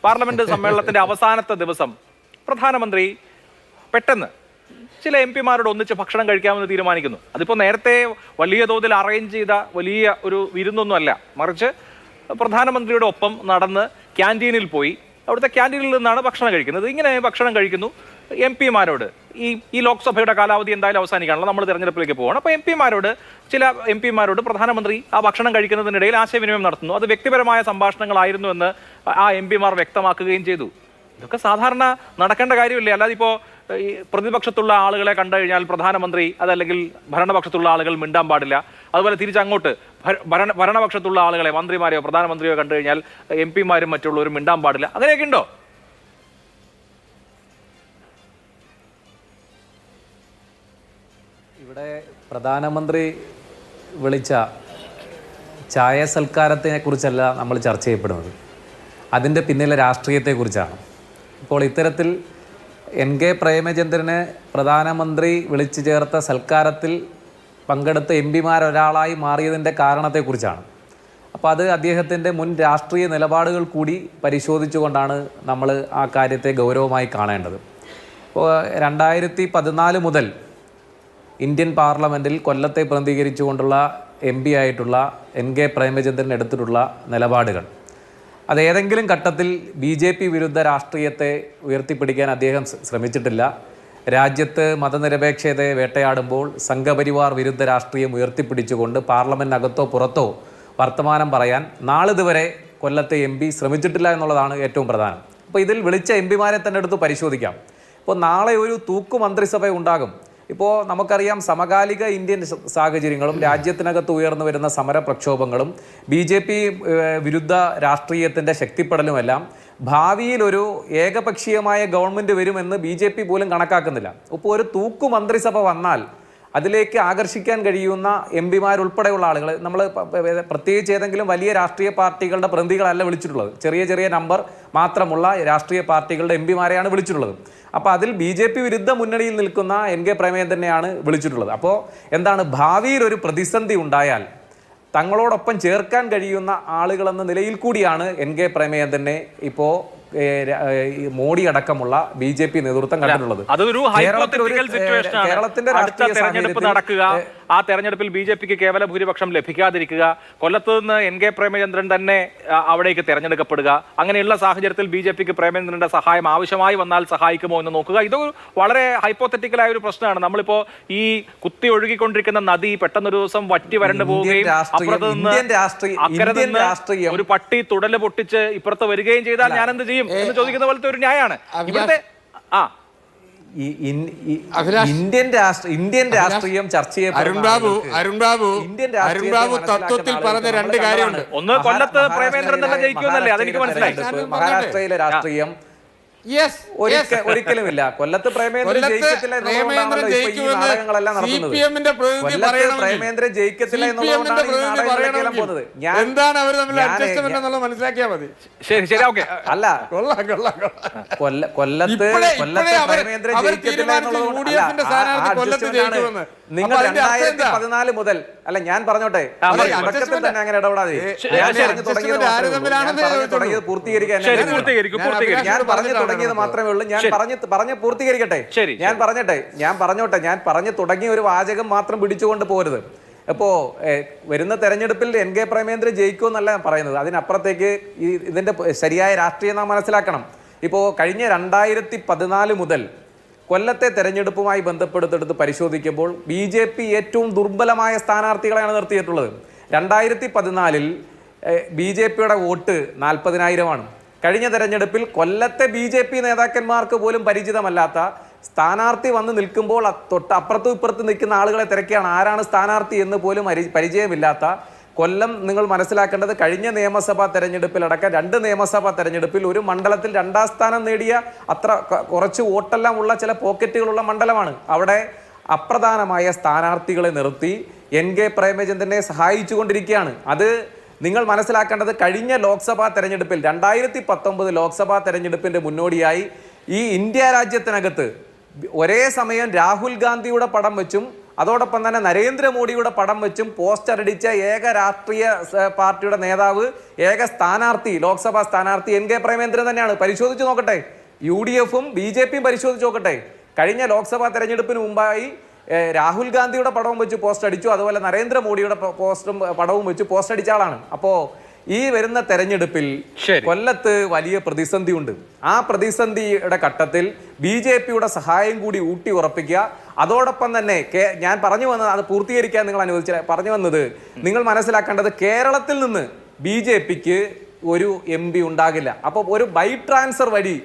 Parliament സമ്മേളനത്തിന്റെ അവസാനത്തെ ദിവസം പ്രധാനമന്ത്രി പെട്ടെന്ന് ചില എം പിമാരോട് ഒന്നിച്ച് ഭക്ഷണം കഴിക്കാമെന്ന് തീരുമാനിക്കുന്നു. അതിപ്പോൾ നേരത്തെ വലിയ തോതിൽ അറേഞ്ച് ചെയ്ത വലിയ ഒരു വിരുന്നൊന്നുമല്ല, മറിച്ച് പ്രധാനമന്ത്രിയുടെ ഒപ്പം നടന്ന് ക്യാൻറ്റീനിൽ പോയി അവിടുത്തെ ക്യാൻറ്റീനിൽ നിന്നാണ് ഭക്ഷണം കഴിക്കുന്നത്. ഇങ്ങനെ ഭക്ഷണം കഴിക്കുന്നു. എം പിമാരോട് ഈ ലോക്സഭയുടെ കാലാവധി എന്തായാലും അവസാനിക്കാണല്ലോ, നമ്മൾ തെരഞ്ഞെടുപ്പിലേക്ക് പോകണം. അപ്പോൾ ചില എം പിമാരോട് പ്രധാനമന്ത്രി ആ ഭക്ഷണം കഴിക്കുന്നതിനിടയിൽ ആശയവിനിമയം നടത്തുന്നു. അത് വ്യക്തിപരമായ സംഭാഷണങ്ങളായിരുന്നു എന്ന് ആ എം പിമാർ വ്യക്തമാക്കുകയും ചെയ്തു. ഇതൊക്കെ സാധാരണ നടക്കേണ്ട കാര്യമില്ലേ? അല്ലാതെ ഇപ്പോൾ ഈ പ്രതിപക്ഷത്തുള്ള ആളുകളെ കണ്ടു കഴിഞ്ഞാൽ പ്രധാനമന്ത്രി അതല്ലെങ്കിൽ ഭരണപക്ഷത്തുള്ള ആളുകൾ മിണ്ടാൻ പാടില്ല. അതുപോലെ തിരിച്ചങ്ങോട്ട് ഭരണപക്ഷത്തുള്ള ആളുകളെ മന്ത്രിമാരെയോ പ്രധാനമന്ത്രിയോ കണ്ടു കഴിഞ്ഞാൽ എം പിമാരും മറ്റുള്ളവരും മിണ്ടാൻ പാടില്ല. അങ്ങനെയൊക്കെ ഉണ്ടോ? ഇവിടെ പ്രധാനമന്ത്രി വിളിച്ച ചായ സൽക്കാരത്തിനെ കുറിച്ചല്ല നമ്മൾ ചർച്ച ചെയ്യപ്പെടുന്നത്, അതിൻ്റെ പിന്നിലെ രാഷ്ട്രീയത്തെക്കുറിച്ചാണ്. ഇപ്പോൾ ഇത്തരത്തിൽ NK പ്രേമചന്ദ്രന് പ്രധാനമന്ത്രി വിളിച്ചു ചേർത്ത സൽക്കാരത്തിൽ പങ്കെടുത്ത എം പിമാരൊരാളായി മാറിയതിൻ്റെ കാരണത്തെക്കുറിച്ചാണ്. അപ്പോൾ അത് അദ്ദേഹത്തിൻ്റെ മുൻ രാഷ്ട്രീയ നിലപാടുകൾ കൂടി പരിശോധിച്ചുകൊണ്ടാണ് നമ്മൾ ആ കാര്യത്തെ ഗൗരവമായി കാണേണ്ടത്. ഇപ്പോൾ 2014 മുതൽ ഇന്ത്യൻ പാർലമെൻറ്റിൽ കൊല്ലത്തെ പ്രതിനിധീകരിച്ചുകൊണ്ടുള്ള MP ആയിട്ടുള്ള NK പ്രേമചന്ദ്രൻ എടുത്തിട്ടുള്ള നിലപാടുകൾ അതേതെങ്കിലും ഘട്ടത്തിൽ BJP വിരുദ്ധ രാഷ്ട്രീയത്തെ ഉയർത്തിപ്പിടിക്കാൻ അദ്ദേഹം ശ്രമിച്ചിട്ടില്ല. രാജ്യത്ത് മതനിരപേക്ഷതയെ വേട്ടയാടുമ്പോൾ സംഘപരിവാർ വിരുദ്ധ രാഷ്ട്രീയം ഉയർത്തിപ്പിടിച്ചുകൊണ്ട് പാർലമെൻറ്റിനകത്തോ പുറത്തോ വർത്തമാനം പറയാൻ നാളിതുവരെ കൊല്ലത്തെ MP ശ്രമിച്ചിട്ടില്ല എന്നുള്ളതാണ് ഏറ്റവും പ്രധാനം. അപ്പോൾ ഇതിൽ വിളിച്ച MPമാരെ തന്നെ എടുത്ത് പരിശോധിക്കാം. ഇപ്പോൾ നാളെ ഒരു തൂക്കു മന്ത്രിസഭ ഉണ്ടാകും. ഇപ്പോൾ നമുക്കറിയാം സമകാലിക ഇന്ത്യൻ സാഹചര്യങ്ങളും രാജ്യത്തിനകത്ത് ഉയർന്നു വരുന്ന സമര പ്രക്ഷോഭങ്ങളും BJP വിരുദ്ധ രാഷ്ട്രീയത്തിൻ്റെ ശക്തിപ്പെടലുമെല്ലാം ഭാവിയിൽ ഒരു ഏകപക്ഷീയമായ ഗവൺമെൻറ് വരുമെന്ന് BJP പോലും കണക്കാക്കുന്നില്ല. ഇപ്പോൾ ഒരു തൂക്കു മന്ത്രിസഭ വന്നാൽ അതിലേക്ക് ആകർഷിക്കാൻ കഴിയുന്ന MPമാരുൾപ്പെടെയുള്ള ആളുകൾ, നമ്മൾ പ്രത്യേകിച്ച് ഏതെങ്കിലും വലിയ രാഷ്ട്രീയ പാർട്ടികളുടെ പ്രതിനിധികളല്ല വിളിച്ചിട്ടുള്ളത്, ചെറിയ ചെറിയ നമ്പർ മാത്രമുള്ള രാഷ്ട്രീയ പാർട്ടികളുടെ MPമാരെയാണ് വിളിച്ചിട്ടുള്ളത്. അപ്പോൾ അതിൽ BJP വിരുദ്ധ മുന്നണിയിൽ നിൽക്കുന്ന NK പ്രേമചന്ദ്രനെയാണ് വിളിച്ചിട്ടുള്ളത്. അപ്പോൾ എന്താണ്, ഭാവിയിൽ ഒരു പ്രതിസന്ധി ഉണ്ടായാൽ തങ്ങളോടൊപ്പം ചേർക്കാൻ കഴിയുന്ന ആളുകളെന്ന നിലയിൽ കൂടിയാണ് NK പ്രേമചന്ദ്രനെ ഇപ്പോൾ മോഡി അടക്കമുള്ള BJP നേതൃത്വം കണ്ടിട്ടുള്ളത്. അതൊരു ഹൈപ്പോത്തറ്റിക്കൽ സിറ്റുവേഷൻ ആണ്. കേരളത്തിന്റെ തെരഞ്ഞെടുപ്പ് നടക്കുക, ആ തെരഞ്ഞെടുപ്പിൽ BJPക്ക് കേവല ഭൂരിപക്ഷം ലഭിക്കാതിരിക്കുക, കൊല്ലത്ത് നിന്ന് NK പ്രേമചന്ദ്രൻ തന്നെ അവിടേക്ക് തെരഞ്ഞെടുക്കപ്പെടുക, അങ്ങനെയുള്ള സാഹചര്യത്തിൽ BJPക്ക് പ്രേമചന്ദ്രന്റെ സഹായം ആവശ്യമായി വന്നാൽ സഹായിക്കുമോ എന്ന് നോക്കുക. ഇത് വളരെ ഹൈപ്പോത്തറ്റിക്കലായ ഒരു പ്രശ്നമാണ്. നമ്മളിപ്പോ ഈ കുത്തി ഒഴുകിക്കൊണ്ടിരിക്കുന്ന നദി പെട്ടെന്നൊരു ദിവസം വറ്റി വരണ്ടു പോവുകയും അപ്പുറത്ത് നിന്ന് അക്കരെ നിന്ന് ഒരു പട്ടി തുടല് പൊട്ടിച്ച് ഇപ്പുറത്ത് വരികയും ചെയ്താൽ ഞാൻ എന്ത് ചെയ്യും എന്ന് ചോദിക്കുന്ന പോലത്തെ ഒരു ന്യായമാണ് ഇവിടുത്തെ. ഇന്ത്യൻ രാഷ്ട്രീയം ചർച്ച അരുൺബാബു തത്വത്തിൽ പറഞ്ഞ രണ്ട് കാര്യമുണ്ട്. ഒന്ന്, കൊല്ലത്ത് പ്രേമേന്ദ്രൻ തന്നെ ജയിക്കുമെന്നല്ലേ, അതെനിക്ക് മനസ്സിലായി. മഹാരാഷ്ട്രയിലെ രാഷ്ട്രീയം ഒരിക്കലുമില്ല. കൊല്ലത്ത് പ്രേമേന്ദ്രൻ ജയിക്കത്തില്ല എന്നുള്ളതാണ് ഈ നാടകങ്ങളെല്ലാം നടത്തുന്നത്. പ്രേമേന്ദ്രൻ ജയിക്കത്തില്ല എന്നുള്ളതാണ് ഈ നാടകങ്ങളെല്ലാം പോകുന്നത്. എന്താണ് അവർ തമ്മിൽ അഡ്ജസ്റ്റ്മെന്റ് എന്നുള്ളത് മനസ്സിലാക്കിയാൽ മതി. ശരി ശരി, ഓക്കെ. അല്ല, കൊല്ലത്ത് പ്രേമേന്ദ്രൻ ജയിക്കത്തില്ല എന്നുള്ളതാണ് നിങ്ങൾ 2014 മുതൽ. അല്ല, ഞാൻ പറഞ്ഞോട്ടെ, തുടക്കത്തിൽ തന്നെ അങ്ങനെ ഇടപെടാതെ തുടങ്ങിയത് പൂർത്തീകരിക്കാൻ ഞാൻ പറഞ്ഞു തുടങ്ങിയത് മാത്രമേ ഉള്ളൂ. ഞാൻ പറഞ്ഞ് പൂർത്തീകരിക്കട്ടെ. ഞാൻ പറഞ്ഞു തുടങ്ങിയ ഒരു വാചകം മാത്രം പിടിച്ചുകൊണ്ട് പോരുത്. അപ്പോൾ വരുന്ന തെരഞ്ഞെടുപ്പിൽ NK പ്രേമേന്ദ്രൻ ജയിക്കുമെന്നല്ല പറയുന്നത്, അതിനപ്പുറത്തേക്ക് ഇതിന്റെ ശരിയായ രാഷ്ട്രീയം നാം മനസ്സിലാക്കണം. ഇപ്പോൾ കഴിഞ്ഞ 2014 മുതൽ കൊല്ലത്തെ തെരഞ്ഞെടുപ്പുമായി ബന്ധപ്പെടുത്തെടുത്ത് പരിശോധിക്കുമ്പോൾ BJP ഏറ്റവും ദുർബലമായ സ്ഥാനാർത്ഥികളെയാണ് നിർത്തിയിട്ടുള്ളത്. 2014 BJPയുടെ വോട്ട് 40,000 കഴിഞ്ഞ തെരഞ്ഞെടുപ്പിൽ കൊല്ലത്തെ BJP നേതാക്കന്മാർക്ക് പോലും പരിചിതമല്ലാത്ത സ്ഥാനാർത്ഥി വന്ന് നിൽക്കുമ്പോൾ തൊട്ട് അപ്പുറത്തും ഇപ്പുറത്തും നിൽക്കുന്ന ആളുകളെ തിരക്കിയാണ് ആരാണ് സ്ഥാനാർത്ഥി എന്ന് പോലും പരിചയമില്ലാത്ത കൊല്ലം. നിങ്ങൾ മനസ്സിലാക്കേണ്ടത്, കഴിഞ്ഞ നിയമസഭാ തെരഞ്ഞെടുപ്പിലടക്കം 2 നിയമസഭാ തെരഞ്ഞെടുപ്പിൽ ഒരു മണ്ഡലത്തിൽ 2ാം സ്ഥാനം നേടിയ അത്ര കുറച്ച് വോട്ടെല്ലാം ഉള്ള ചില പോക്കറ്റുകളുള്ള മണ്ഡലമാണ്. അവിടെ അപ്രധാനമായ സ്ഥാനാർത്ഥികളെ നിർത്തി NK പ്രേമചന്ദ്രനെ സഹായിച്ചു കൊണ്ടിരിക്കുകയാണ്. അത് നിങ്ങൾ മനസ്സിലാക്കേണ്ടത്, കഴിഞ്ഞ ലോക്സഭാ തെരഞ്ഞെടുപ്പിൽ 2019 ലോക്സഭാ തെരഞ്ഞെടുപ്പിന്റെ മുന്നോടിയായി ഈ ഇന്ത്യ രാജ്യത്തിനകത്ത് ഒരേ സമയം രാഹുൽ ഗാന്ധിയുടെ പടം വെച്ചും അതോടൊപ്പം തന്നെ നരേന്ദ്രമോദിയുടെ പടം വെച്ചും പോസ്റ്റർ അടിച്ച ഏക രാഷ്ട്രീയ പാർട്ടിയുടെ നേതാവ്, ഏക സ്ഥാനാർത്ഥി, ലോക്സഭാ സ്ഥാനാർത്ഥി NK പ്രേമേന്ദ്രൻ തന്നെയാണ്. പരിശോധിച്ച് നോക്കട്ടെ. UDF-ഉം BJP-യും പരിശോധിച്ച് നോക്കട്ടെ. കഴിഞ്ഞ ലോക്സഭാ തെരഞ്ഞെടുപ്പിന് മുമ്പായി രാഹുൽ ഗാന്ധിയുടെ പടവും വെച്ച് പോസ്റ്റ് അടിച്ചു, അതുപോലെ നരേന്ദ്രമോദിയുടെ പടവും വെച്ച് പോസ്റ്റ് അടിച്ച ആളാണ്. അപ്പോ ഈ വരുന്ന തെരഞ്ഞെടുപ്പിൽ കൊല്ലത്ത് വലിയ പ്രതിസന്ധി ഉണ്ട്. ആ പ്രതിസന്ധിയുടെ ഘട്ടത്തിൽ BJP-യുടെ സഹായം കൂടി ഊട്ടി ഉറപ്പിക്കുക. അതോടൊപ്പം തന്നെ ഞാൻ പറഞ്ഞു വന്നത്, അത് പൂർത്തീകരിക്കാൻ നിങ്ങൾ അനുവദിച്ചില്ല, പറഞ്ഞു വന്നത് നിങ്ങൾ മനസ്സിലാക്കേണ്ടത് കേരളത്തിൽ നിന്ന് BJP-ക്ക് ഒരു MP ഉണ്ടാകില്ല. അപ്പോൾ ഒരു ബൈ ട്രാൻസ്ഫർ വഴി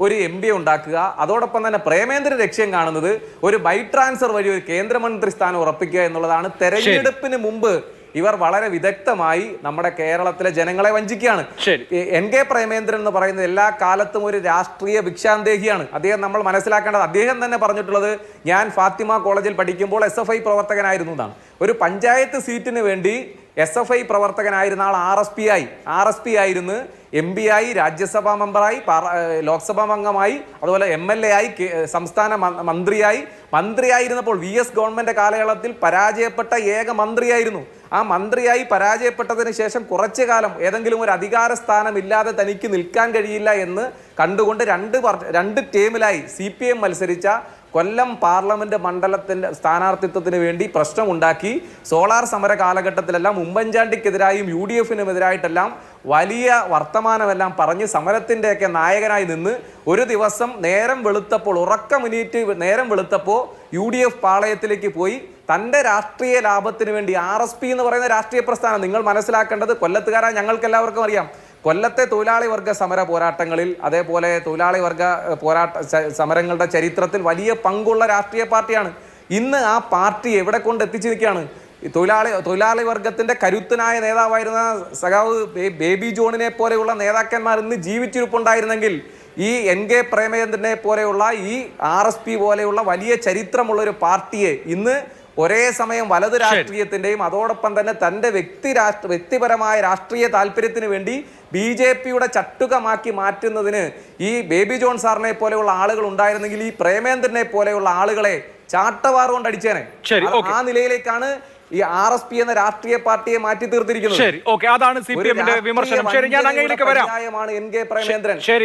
ഒരു MP ഉണ്ടാക്കുക. അതോടൊപ്പം തന്നെ പ്രേമേന്ദ്രൻ ലക്ഷ്യം കാണുന്നത് ഒരു ബൈ ട്രാൻസ്ഫർ വഴി ഒരു കേന്ദ്രമന്ത്രി സ്ഥാനം ഉറപ്പിക്കുക എന്നുള്ളതാണ്. തെരഞ്ഞെടുപ്പിന് മുമ്പ് ഇവർ വളരെ വിദഗ്ധമായി നമ്മുടെ കേരളത്തിലെ ജനങ്ങളെ വഞ്ചിക്കുകയാണ്. NK പ്രേമേന്ദ്രൻ എന്ന് പറയുന്നത് എല്ലാ കാലത്തും ഒരു രാഷ്ട്രീയ ഭിക്ഷാന്തേഹിയാണ്. അദ്ദേഹം നമ്മൾ മനസ്സിലാക്കേണ്ടത്, അദ്ദേഹം തന്നെ പറഞ്ഞിട്ടുള്ളത് ഞാൻ ഫാത്തിമ കോളേജിൽ പഠിക്കുമ്പോൾ SFI പ്രവർത്തകനായിരുന്നു എന്നാണ്. ഒരു പഞ്ചായത്ത് സീറ്റിന് വേണ്ടി SFI പ്രവർത്തകനായിരുന്ന ആൾ RSP ആയിരുന്നു, MP ആയി, രാജ്യസഭാ മെമ്പറായി, ലോക്സഭാ അംഗമായി, അതുപോലെ MLA ആയി, സംസ്ഥാന മന്ത്രിയായിരുന്നപ്പോൾ VS ഗവൺമെന്റ് കാലയളവിൽ പരാജയപ്പെട്ട ഏക മന്ത്രിയായിരുന്നു. ആ മന്ത്രിയായി പരാജയപ്പെട്ടതിന് ശേഷം കുറച്ചു കാലം ഏതെങ്കിലും ഒരു അധികാര സ്ഥാനം ഇല്ലാതെ തനിക്ക് നിൽക്കാൻ കഴിയില്ല എന്ന് കണ്ടുകൊണ്ട് രണ്ട് ടീമിലായി CPM മത്സരിച്ച കൊല്ലം പാർലമെന്റ് മണ്ഡലത്തിന്റെ സ്ഥാനാർത്ഥിത്വത്തിന് വേണ്ടി പ്രശ്നമുണ്ടാക്കി. സോളാർ സമര കാലഘട്ടത്തിലെല്ലാം ഉമ്മൻചാണ്ടിക്കെതിരായും UDF-നുമെതിരായിട്ടെല്ലാം വലിയ വർത്തമാനമെല്ലാം പറഞ്ഞ് സമരത്തിൻ്റെയൊക്കെ നായകനായി നിന്ന് ഒരു ദിവസം നേരം വെളുത്തപ്പോൾ UDF പാളയത്തിലേക്ക് പോയി തൻ്റെ രാഷ്ട്രീയ ലാഭത്തിന് വേണ്ടി RSP എന്ന് പറയുന്ന രാഷ്ട്രീയ പ്രസ്ഥാനം, നിങ്ങൾ മനസ്സിലാക്കേണ്ടത്, കൊല്ലത്തുകാരാ ഞങ്ങൾക്ക് എല്ലാവർക്കും അറിയാം, കൊല്ലത്തെ തൊഴിലാളി വർഗ സമര പോരാട്ടങ്ങളിൽ, അതേപോലെ തൊഴിലാളി വർഗ സമരങ്ങളുടെ ചരിത്രത്തിൽ വലിയ പങ്കുള്ള രാഷ്ട്രീയ പാർട്ടിയാണ്. ഇന്ന് ആ പാർട്ടി എവിടെ കൊണ്ട് എത്തിച്ചിരിക്കുകയാണ്? തൊഴിലാളി വർഗത്തിന്റെ കരുത്തനായ നേതാവായിരുന്ന സഖാവ് ബേബി ജോണിനെ പോലെയുള്ള നേതാക്കന്മാർ ഇന്ന് ജീവിച്ചിരിപ്പുണ്ടായിരുന്നെങ്കിൽ ഈ NK പ്രേമചന്ദ്രനെ പോലെയുള്ള ഈ RSP പോലെയുള്ള വലിയ ചരിത്രമുള്ള ഒരു പാർട്ടിയെ ഇന്ന് ഒരേ സമയം വലത് രാഷ്ട്രീയത്തിന്റെയും അതോടൊപ്പം തന്നെ തന്റെ വ്യക്തിപരമായ രാഷ്ട്രീയ താല്പര്യത്തിന് വേണ്ടി BJP-യുടെ ചട്ടുകമാക്കി മാറ്റുന്നതിന് ഈ ബേബി ജോൺ സാറിനെ പോലെയുള്ള ആളുകൾ ഉണ്ടായിരുന്നെങ്കിൽ ഈ പ്രേമേന്ദ്രനെ പോലെയുള്ള ആളുകളെ ചാട്ടവാറ് കൊണ്ട് അടിച്ചേനെ. ആ നിലയിലേക്കാണ് ഈ RSP എന്ന രാഷ്ട്രീയ പാർട്ടിയെ മാറ്റി തീർത്തിരിക്കുന്നത്. അതാണ് CPM-ന്റെ വിമർശനം. ശരി, ഞാൻ അങ്ങയിലേക്ക് വരാം. NK പ്രേമേന്ദ്രൻ.